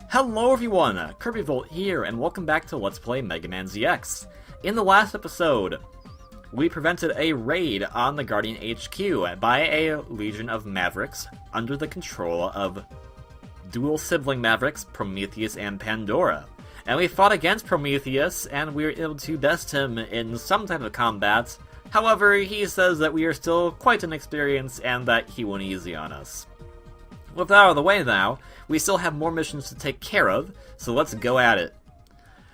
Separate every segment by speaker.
Speaker 1: Hello everyone, KirbyVolt here, and welcome back to Let's Play Mega Man ZX. In the last episode, we prevented a raid on the Guardian HQ by a legion of Mavericks under the control of dual sibling Mavericks, Prometheus and Pandora. And we fought against Prometheus, and we were able to best him in some type of combat. However, he says that we are still quite inexperienced and that he went easy on us. With that out of the way now, we still have more missions to take care of, so let's go at it.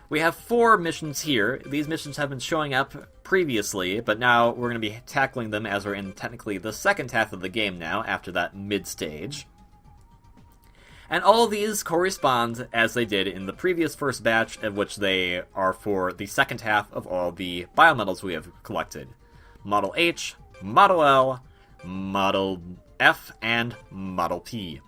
Speaker 1: We have 4 missions here. These missions have been showing up previously, but now we're going to be tackling them as we're in technically the second half of the game now, after that mid-stage. And all of these correspond as they did in the previous first batch, of which they are for the second half of all the biometals we have collected. Model H, Model L, Model F, and Model P.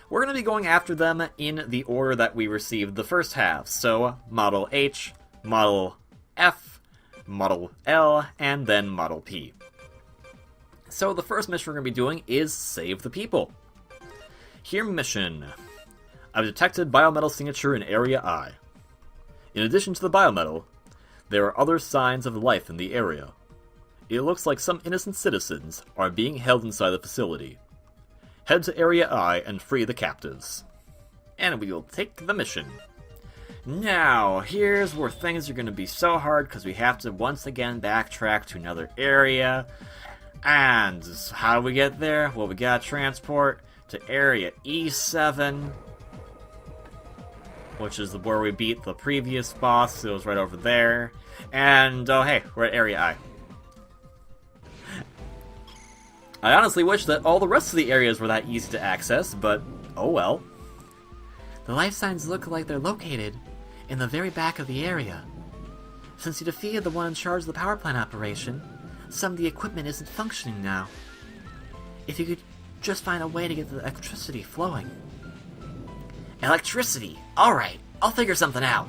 Speaker 1: We're going to be going after them in the order that we received the first half, so Model H, Model F, Model L, and then Model P. So the first mission we're going to be doing is Save the People. Here mission. I've detected biometal signature in Area I. In addition to the biometal, there are other signs of life in the area. It looks like some innocent citizens are being held inside the facility. Head to Area I and free the captives. And we will take the mission. Now, here's where things are going to be so hard because we have to once again backtrack to another area. And how do we get there? Well, we gotta transport to Area E7, which is where we beat the previous boss. It was right over there. And, oh hey, we're at Area I. I honestly wish that all the rest of the areas were that easy to access, but oh well. The life signs look like they're located in the very back of the area. Since you defeated the one in charge of the power plant operation, some of the equipment isn't functioning now. If you could just find a way to get the electricity flowing. Electricity! Alright, I'll figure something out.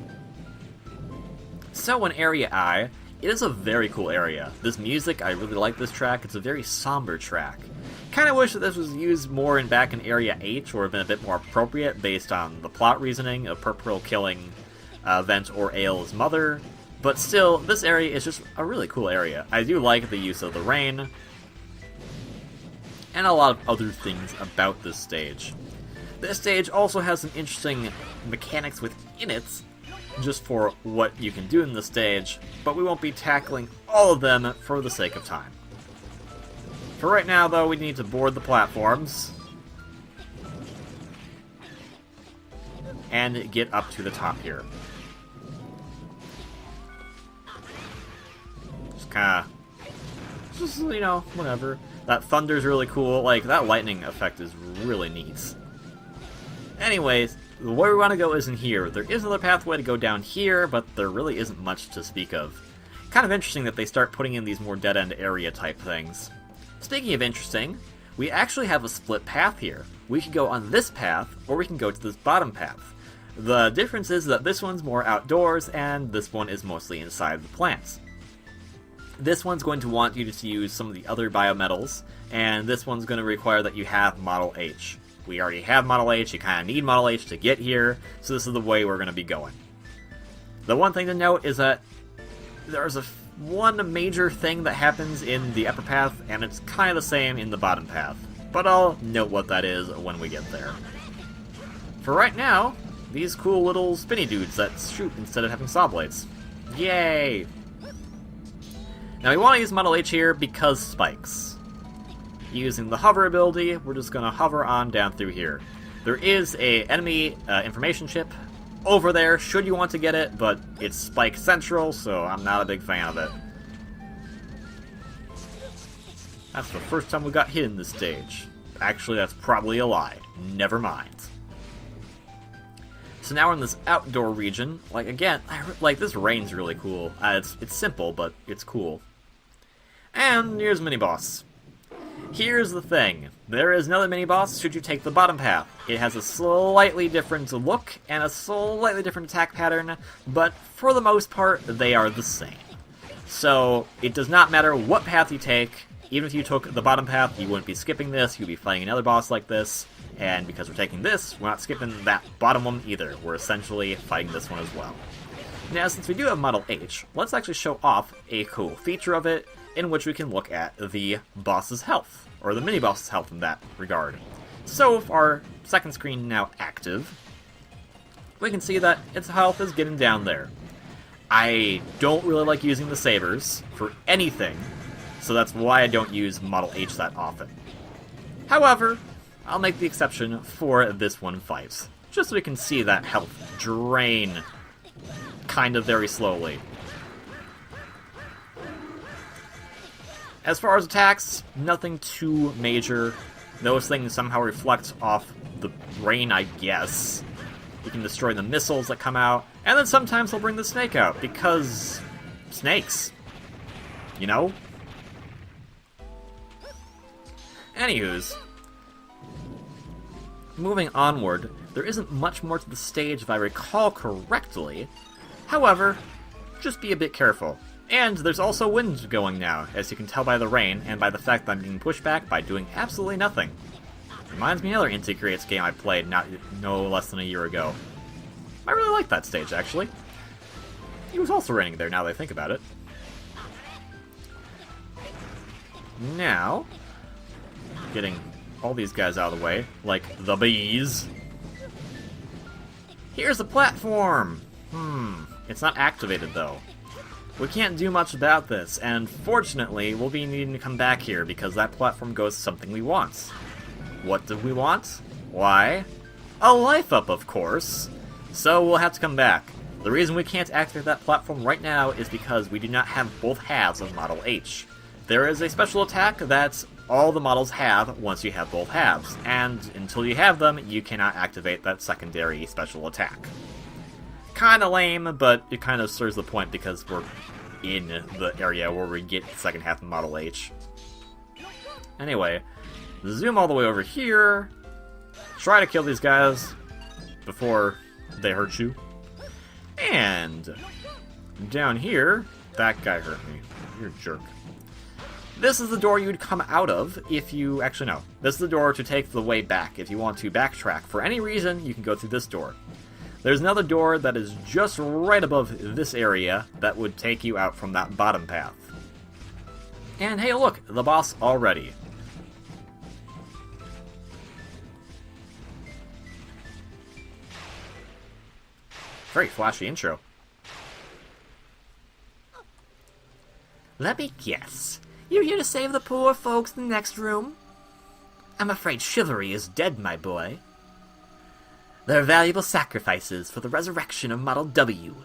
Speaker 1: So in Area I, it is a very cool area. This music, I really like this track. It's a very somber track. Kinda wish that this was used more back in Area H, or have been a bit more appropriate based on the plot reasoning of Purple killing Vent or Ail's mother. But still, this area is just a really cool area. I do like the use of the rain, and a lot of other things about this stage. This stage also has some interesting mechanics within it, just for what you can do in the stage, but we won't be tackling all of them for the sake of time. For right now, though, we need to board the platforms and get up to the top here. Just you know, whatever. That thunder's really cool. Like, that lightning effect is really neat. Anyways, where we want to go isn't here. There is another pathway to go down here, but there really isn't much to speak of. Kind of interesting that they start putting in these more dead-end area type things. Speaking of interesting, we actually have a split path here. We can go on this path, or we can go to this bottom path. The difference is that this one's more outdoors, and this one is mostly inside the plants. This one's going to want you to use some of the other biometals, and this one's going to require that you have Model H. We already have Model H, you kind of need Model H to get here, so this is the way we're going to be going. The one thing to note is that there's one major thing that happens in the upper path, and it's kind of the same in the bottom path. But I'll note what that is when we get there. For right now, these cool little spinny dudes that shoot instead of having saw blades. Yay! Now we want to use Model H here because spikes. Using the hover ability, we're just going to hover on down through here. There is a enemy information chip over there, should you want to get it, but it's Spike Central, so I'm not a big fan of it. That's the first time we got hit in this stage. Actually, that's probably a lie. Never mind. So now we're in this outdoor region. Like, again, this rain's really cool. It's simple, but it's cool. And here's mini-boss. Here's the thing. There is another mini-boss should you take the bottom path. It has a slightly different look and a slightly different attack pattern, but for the most part, they are the same. So, it does not matter what path you take, even if you took the bottom path, you wouldn't be skipping this, you'd be fighting another boss like this, and because we're taking this, we're not skipping that bottom one either. We're essentially fighting this one as well. Now, since we do have Model H, let's actually show off a cool feature of it, in which we can look at the boss's health, or the mini-boss's health in that regard. So, if our second screen now active, we can see that its health is getting down there. I don't really like using the sabers for anything, so that's why I don't use Model H that often. However, I'll make the exception for this one fight, just so we can see that health drain kind of very slowly. As far as attacks, nothing too major. Those things somehow reflect off the rain, I guess. You can destroy the missiles that come out, and then sometimes they'll bring the snake out, because snakes. You know? Anywho's, moving onward, there isn't much more to the stage if I recall correctly. However, just be a bit careful. And there's also wind going now, as you can tell by the rain, and by the fact that I'm being pushed back by doing absolutely nothing. Reminds me of another Inti Creates game I played no less than a year ago. I really liked that stage, actually. It was also raining there, now that I think about it. Now, getting all these guys out of the way, like the bees. Here's the platform! It's not activated, though. We can't do much about this, and fortunately, we'll be needing to come back here because that platform goes to something we want. What do we want? Why? A life up, of course! So we'll have to come back. The reason we can't activate that platform right now is because we do not have both halves of Model H. There is a special attack that all the models have once you have both halves, and until you have them, you cannot activate that secondary special attack. Kinda lame, but it kind of serves the point because we're in the area where we get the second half of Model H. Anyway, zoom all the way over here, try to kill these guys before they hurt you, and down here, that guy hurt me. You're a jerk. This is the door you'd come out of if you... Actually, no. This is the door to take the way back. If you want to backtrack for any reason, you can go through this door. There's another door that is just right above this area that would take you out from that bottom path. And hey, look, the boss already. Very flashy intro.
Speaker 2: Let me guess. You're here to save the poor folks in the next room? I'm afraid chivalry is dead, my boy. They're valuable sacrifices for the resurrection of Model W.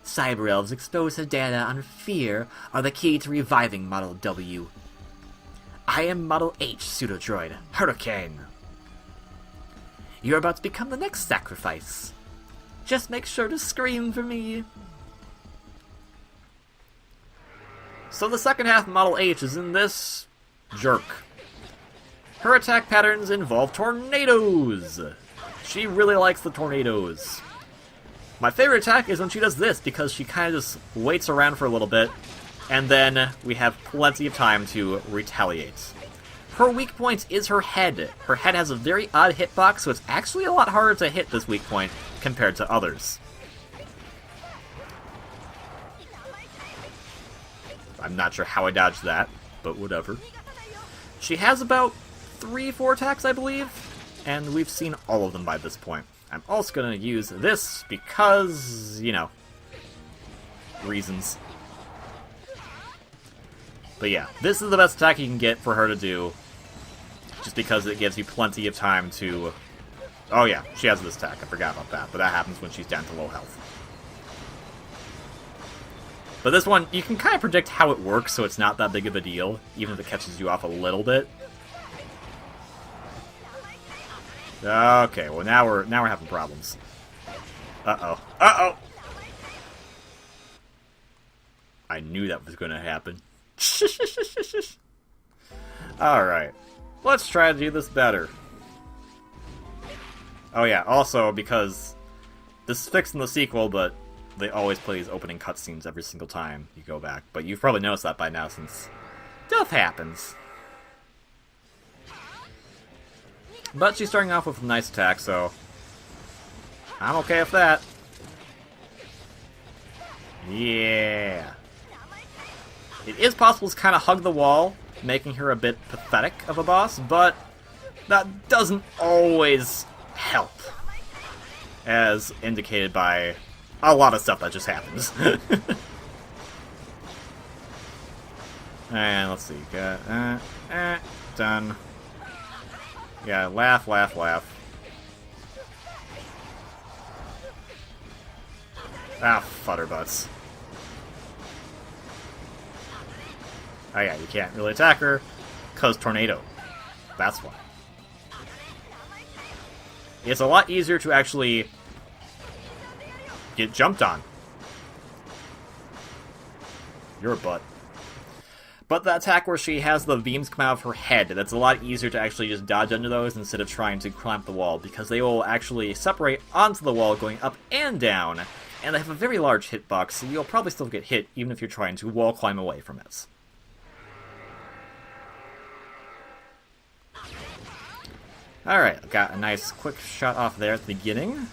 Speaker 2: Cyber Elves expose their data on fear are the key to reviving Model W. I am Model H pseudodroid, Hurricane. You're about to become the next sacrifice. Just make sure to scream for me.
Speaker 1: So the second half of Model H is in this jerk. Her attack patterns involve tornadoes. She really likes the tornadoes. My favorite attack is when she does this, because she kind of just waits around for a little bit, and then we have plenty of time to retaliate. Her weak point is her head. Her head has a very odd hitbox, so it's actually a lot harder to hit this weak point compared to others. I'm not sure how I dodged that, but whatever. She has about 3-4 attacks, I believe, and we've seen all of them by this point. I'm also going to use this because, you know, reasons. But yeah, this is the best attack you can get for her to do, just because it gives you plenty of time to... Oh yeah, she has this attack, I forgot about that, but that happens when she's down to low health. But this one, you can kind of predict how it works, so it's not that big of a deal, even if it catches you off a little bit. Okay, well now we're having problems. Uh-oh. Uh-oh! I knew that was gonna happen. Alright. Let's try to do this better. Oh yeah, also because this is fixed in the sequel, but they always play these opening cutscenes every single time you go back. But you've probably noticed that by now since Stuff happens. But she's starting off with a nice attack, so I'm okay with that. Yeah. It is possible to kind of hug the wall, making her a bit pathetic of a boss, but that doesn't always help, as indicated by a lot of stuff that just happens. And let's see, done. Yeah, laugh, laugh, laugh. Ah, futterbutts. Oh yeah, you can't really attack her, cause tornado. That's why. It's a lot easier to actually get jumped on. You're a butt. But the attack where she has the beams come out of her head, that's a lot easier to actually just dodge under those instead of trying to climb the wall, because they will actually separate onto the wall going up and down, and they have a very large hitbox, so you'll probably still get hit even if you're trying to wall climb away from it. Alright, got a nice quick shot off there at the beginning.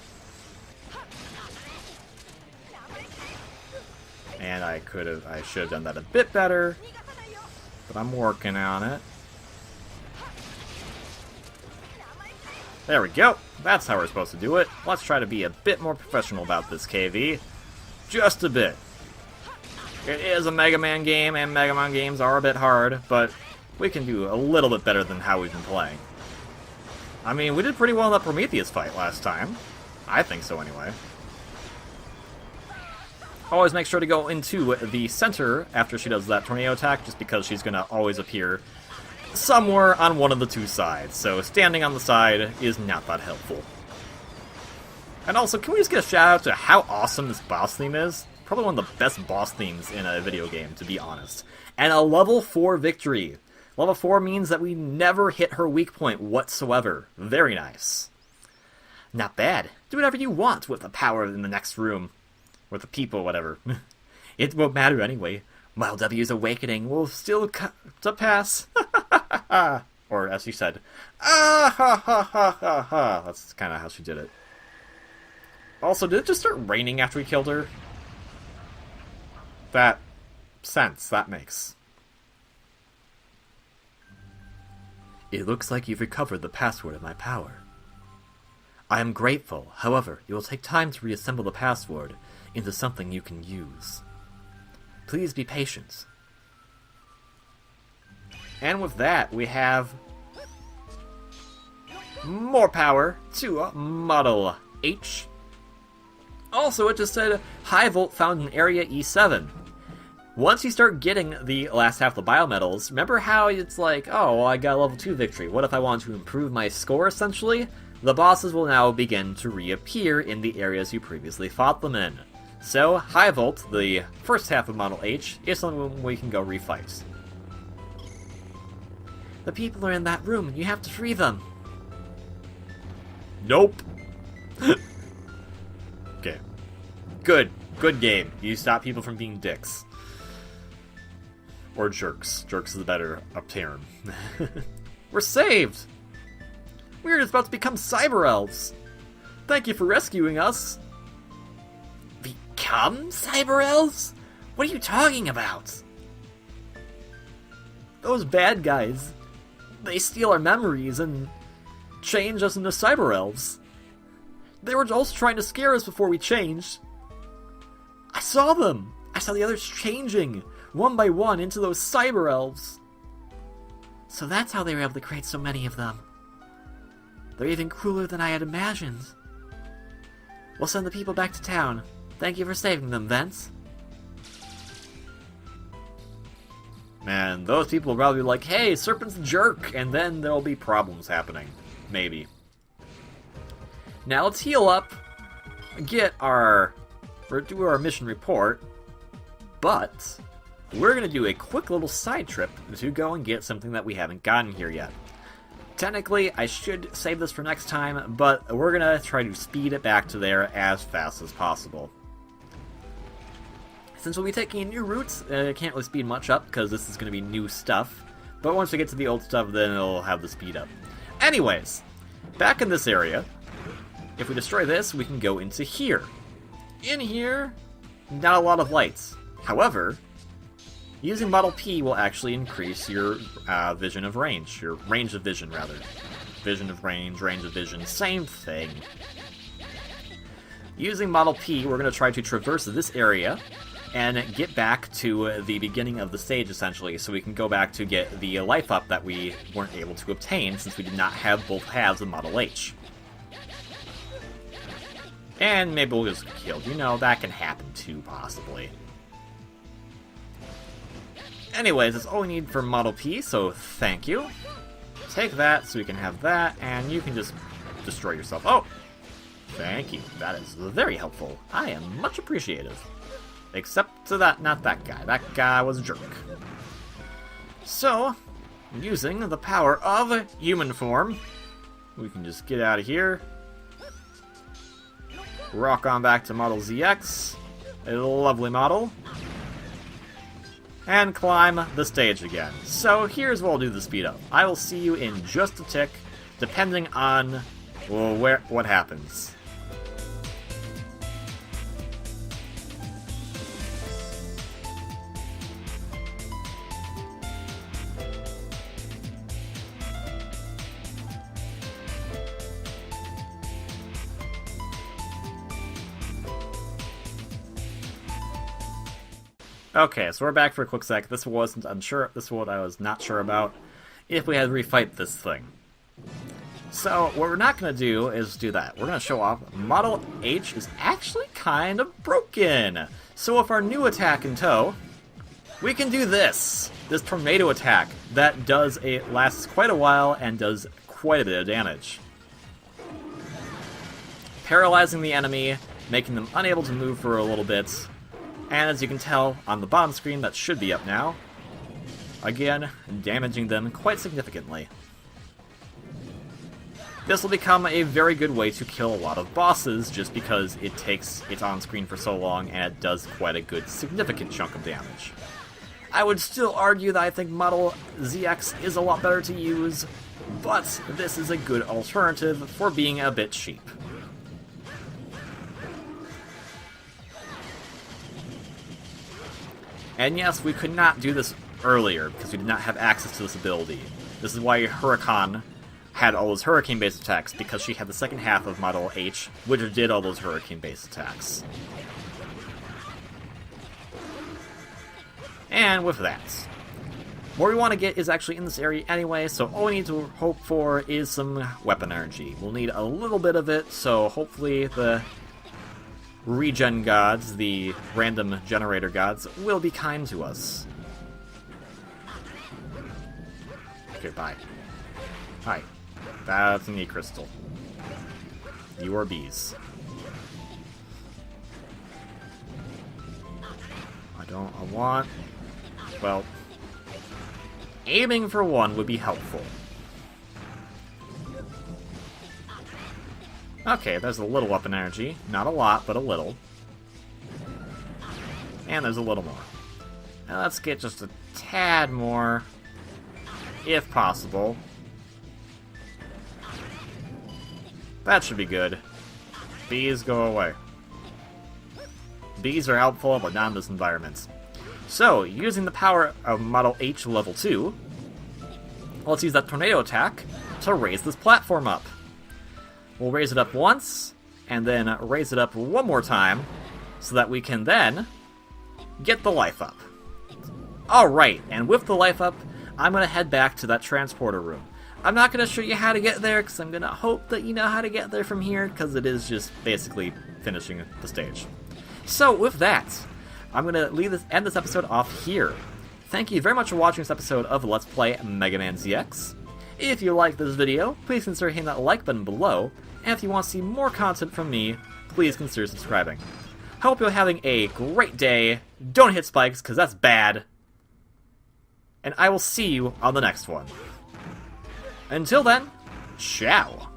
Speaker 1: And I should have done that a bit better, but I'm working on it. There we go. That's how we're supposed to do it. Let's try to be a bit more professional about this, KV. Just a bit. It is a Mega Man game, and Mega Man games are a bit hard, but we can do a little bit better than how we've been playing. I mean, we did pretty well in that Prometheus fight last time. I think so, anyway. Always make sure to go into the center after she does that tornado attack, just because she's going to always appear somewhere on one of the two sides. So standing on the side is not that helpful. And also, can we just get a shout out to how awesome this boss theme is? Probably one of the best boss themes in a video game, to be honest. And a level 4 victory. Level 4 means that we never hit her weak point whatsoever. Very nice. Not bad. Do whatever you want with the power in the next room. Or the people, whatever. It won't matter anyway. While W's awakening will still to pass. Or, as she said, ah ha ha ha ha ha. That's kind of how she did it. Also, did it just start raining after we killed her? That sense, that makes. It looks like you've recovered the password of my power. I am grateful, however, it will take time to reassemble the password into something you can use. Please be patient. And with that, we have more power to Model H. Also, it just said, KirbyVolt found in Area E7. Once you start getting the last half of the biometals, remember how it's like, oh, well, I got a level 2 victory. What if I want to improve my score, essentially? The bosses will now begin to reappear in the areas you previously fought them in. So, KirbyVolt, the first half of Model H, is something we can go refight. The people are in that room, and you have to free them. Nope. Okay. Good. Good game. You stop people from being dicks. Or jerks. Jerks is a better term. We're saved! We're just about to become cyber elves. Thank you for rescuing us. Become cyber elves? What are you talking about? Those bad guys, they steal our memories and change us into cyber elves. They were also trying to scare us before we changed. I saw them. I saw the others changing, one by one, into those cyber elves. So that's how they were able to create so many of them. They're even crueler than I had imagined. We'll send the people back to town. Thank you for saving them, Vince. Man, those people will probably be like, hey, Serpent's a jerk, and then there'll be problems happening. Maybe. Now let's heal up, do our mission report, but we're going to do a quick little side trip to go and get something that we haven't gotten here yet. Technically, I should save this for next time, but we're going to try to speed it back to there as fast as possible. Since we'll be taking a new route, it can't really speed much up because this is going to be new stuff. But once we get to the old stuff, then it'll have the speed up. Anyways, back in this area, if we destroy this, we can go into here. In here, not a lot of lights. However, using Model P will actually increase your vision of range. Your range of vision, rather. Vision of range, range of vision, same thing. Using Model P, we're going to try to traverse this area and get back to the beginning of the stage, essentially, so we can go back to get the life up that we weren't able to obtain since we did not have both halves of Model H. And maybe we'll just get killed. You know, that can happen too, possibly. Anyways, that's all we need for Model P, so thank you. Take that so we can have that, and you can just destroy yourself. Oh! Thank you. That is very helpful. I am much appreciative. Except to that, not that guy. That guy was a jerk. So, using the power of human form, we can just get out of here. Rock on back to Model ZX. A lovely model. And climb the stage again. So here's what I'll do the speed up. I will see you in just a tick, depending on what happens. Okay, so we're back for a quick sec. This wasn't unsure. This is what I was not sure about. If we had to refight this thing. So what we're not going to do is do that. We're going to show off Model H is actually kind of broken. So with our new attack in tow, we can do this. This tornado attack that lasts quite a while and does quite a bit of damage. Paralyzing the enemy, making them unable to move for a little bit. And as you can tell on the bottom screen that should be up now, again, damaging them quite significantly. This will become a very good way to kill a lot of bosses just because it's on screen for so long and it does quite a good significant chunk of damage. I would still argue that I think Model ZX is a lot better to use, but this is a good alternative for being a bit cheap. And yes, we could not do this earlier, because we did not have access to this ability. This is why Huracan had all those hurricane-based attacks, because she had the second half of Model H, which did all those hurricane-based attacks. And with that, what we want to get is actually in this area anyway, so all we need to hope for is some weapon energy. We'll need a little bit of it, so hopefully the regen gods, the random generator gods, will be kind to us. Okay, bye. Hi. That's an E-crystal. You are bees. I want... Well, aiming for one would be helpful. Okay, there's a little weapon energy. Not a lot, but a little. And there's a little more. Now let's get just a tad more, if possible. That should be good. Bees, go away. Bees are helpful, but not in this environment. So, using the power of Model H Level 2, let's use that tornado attack to raise this platform up. We'll raise it up once, and then raise it up one more time, so that we can then get the life up. Alright, and with the life up, I'm going to head back to that transporter room. I'm not going to show you how to get there, because I'm going to hope that you know how to get there from here, because it is just basically finishing the stage. So, with that, I'm going to end this episode off here. Thank you very much for watching this episode of Let's Play Mega Man ZX. If you liked this video, please consider hitting that like button below, and if you want to see more content from me, please consider subscribing. Hope you're having a great day, don't hit spikes, because that's bad, and I will see you on the next one. Until then, ciao!